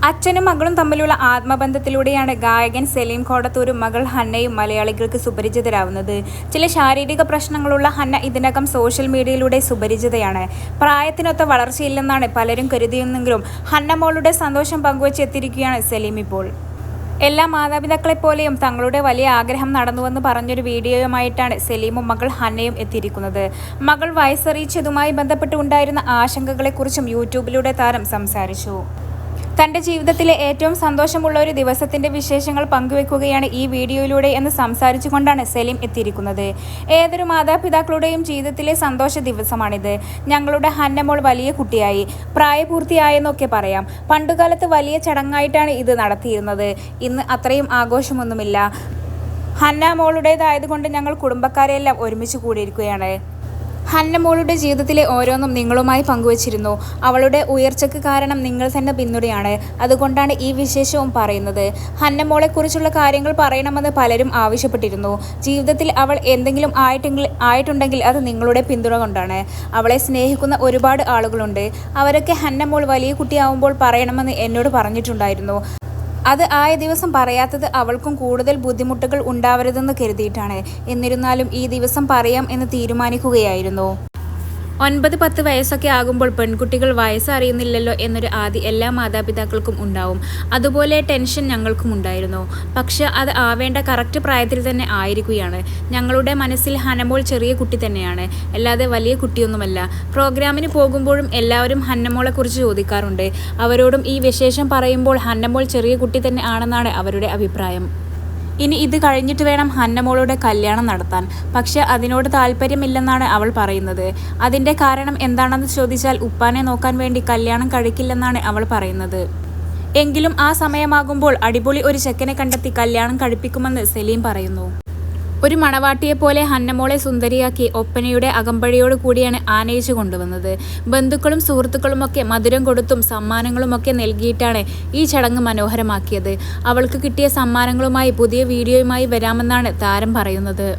അച്ഛനും മകളും തമ്മിലുള്ള ആത്മബന്ധത്തിലൂടെയാണ് ഗായകൻ സലീം കോടത്തൂരും മകൾ ഹന്നയും മലയാളികൾക്ക് സുപരിചിതരാവുന്നത്. ചില ശാരീരിക പ്രശ്നങ്ങളുള്ള ഹന്ന ഇതിനകം സോഷ്യൽ മീഡിയയിലൂടെ സുപരിചിതയാണ്. പ്രായത്തിനൊത്ത വളർച്ചയില്ലെന്നാണ് പലരും കരുതിയെന്നെങ്കിലും ഹന്ന മോളുടെ സന്തോഷം പങ്കുവച്ചെത്തിയിരിക്കുകയാണ് സലീം ഇപ്പോൾ. എല്ലാ മാതാപിതാക്കളെപ്പോലെയും തങ്ങളുടെ വലിയ ആഗ്രഹം നടന്നുവെന്ന് പറഞ്ഞൊരു വീഡിയോയുമായിട്ടാണ് സലീമും മകൾ ഹന്നയും എത്തിയിരിക്കുന്നത്. മകൾ വയസ്സറിയിച്ചതുമായി ബന്ധപ്പെട്ട് ഉണ്ടായിരുന്ന ആശങ്കകളെക്കുറിച്ചും യൂട്യൂബിലൂടെ താരം സംസാരിച്ചു. തൻ്റെ ജീവിതത്തിലെ ഏറ്റവും സന്തോഷമുള്ള ഒരു ദിവസത്തിൻ്റെ വിശേഷങ്ങൾ പങ്കുവെക്കുകയാണ് ഈ വീഡിയോയിലൂടെ എന്ന് സംസാരിച്ചുകൊണ്ടാണ് സലീം എത്തിയിരിക്കുന്നത്. ഏതൊരു മാതാപിതാക്കളുടെയും ജീവിതത്തിലെ സന്തോഷ ദിവസമാണിത്. ഞങ്ങളുടെ ഹന്നമോൾ വലിയ കുട്ടിയായി, പ്രായപൂർത്തിയായെന്നൊക്കെ പറയാം. പണ്ടുകാലത്ത് വലിയ ചടങ്ങായിട്ടാണ് ഇത് നടത്തിയിരുന്നത്. ഇന്ന് അത്രയും ആഘോഷമൊന്നുമില്ല. ഹന്ന മോളുടേതായതുകൊണ്ട് ഞങ്ങൾ കുടുംബക്കാരെല്ലാം ഒരുമിച്ച് കൂടിയിരിക്കുകയാണ്. ഹന്ന മോളുടെ ജീവിതത്തിലെ ഓരോന്നും നിങ്ങളുമായി പങ്കുവച്ചിരുന്നു. അവളുടെ ഉയർച്ചയ്ക്ക് കാരണം നിങ്ങൾ തന്നെ പിന്തുണയാണ്. അതുകൊണ്ടാണ് ഈ വിശേഷവും പറയുന്നത്. ഹന്ന മോളെക്കുറിച്ചുള്ള കാര്യങ്ങൾ പറയണമെന്ന് പലരും ആവശ്യപ്പെട്ടിരുന്നു. ജീവിതത്തിൽ അവൾ എന്തെങ്കിലും ആയിട്ടുണ്ടെങ്കിൽ അത് നിങ്ങളുടെ പിന്തുണ കൊണ്ടാണ്. അവളെ സ്നേഹിക്കുന്ന ഒരുപാട് ആളുകളുണ്ട്. അവരൊക്കെ ഹന്ന മോൾ വലിയ കുട്ടിയാവുമ്പോൾ പറയണമെന്ന് എന്നോട് പറഞ്ഞിട്ടുണ്ടായിരുന്നു. അത് ആയ ദിവസം പറയാത്തത് അവൾക്കും കൂടുതൽ ബുദ്ധിമുട്ടുകൾ ഉണ്ടാവരുതെന്ന് കരുതിയിട്ടാണ്. എന്നിരുന്നാലും ഈ ദിവസം പറയാം എന്ന് തീരുമാനിക്കുകയായിരുന്നു. 9-10 വയസ്സൊക്കെ ആകുമ്പോൾ പെൺകുട്ടികൾ വയസ്സറിയുന്നില്ലല്ലോ എന്നൊരു ആദി എല്ലാ മാതാപിതാക്കൾക്കും ഉണ്ടാവും. അതുപോലെ ടെൻഷൻ ഞങ്ങൾക്കും ഉണ്ടായിരുന്നു. പക്ഷെ അത് ആവേണ്ട കറക്റ്റ് പ്രായത്തിൽ തന്നെ ആയിരിക്കുകയാണ്. ഞങ്ങളുടെ മനസ്സിൽ ഹന്നമോൾ ചെറിയ കുട്ടി തന്നെയാണ്, അല്ലാതെ വലിയ കുട്ടിയൊന്നുമല്ല. പ്രോഗ്രാമിന് പോകുമ്പോഴും എല്ലാവരും ഹന്നമോളെക്കുറിച്ച് ചോദിക്കാറുണ്ട്. അവരോടും ഈ വിശേഷം പറയുമ്പോൾ ഹന്നമോൾ ചെറിയ കുട്ടി തന്നെ ആണെന്നാണ് അവരുടെ അഭിപ്രായം. ഇനി ഇത് കഴിഞ്ഞിട്ട് വേണം ഹന്നമോളുടെ കല്യാണം നടത്താൻ. പക്ഷെ അതിനോട് താല്പര്യമില്ലെന്നാണ് അവൾ പറയുന്നത്. അതിൻ്റെ കാരണം എന്താണെന്ന് ചോദിച്ചാൽ ഉപ്പാനെ നോക്കാൻ വേണ്ടി കല്യാണം കഴിക്കില്ലെന്നാണ് അവൾ പറയുന്നത്. എങ്കിലും ആ സമയമാകുമ്പോൾ അടിപൊളി ഒരു ചെക്കനെ കണ്ടെത്തി കല്യാണം കഴിപ്പിക്കുമെന്ന് സലീം പറയുന്നു. ഒരു മണവാട്ടിയെപ്പോലെ ഹന്നമോളെ സുന്ദരിയാക്കി ഒപ്പനയുടെ അകമ്പടിയോട് കൂടിയാണ് ആനയിച്ചു കൊണ്ടുവന്നത്. ബന്ധുക്കളും സുഹൃത്തുക്കളുമൊക്കെ മധുരം കൊടുത്തും സമ്മാനങ്ങളുമൊക്കെ നൽകിയിട്ടാണ് ഈ ചടങ്ങ് മനോഹരമാക്കിയത്. അവൾക്ക് കിട്ടിയ സമ്മാനങ്ങളുമായി പുതിയ വീഡിയോയുമായി വരാമെന്നാണ് താരം പറയുന്നത്.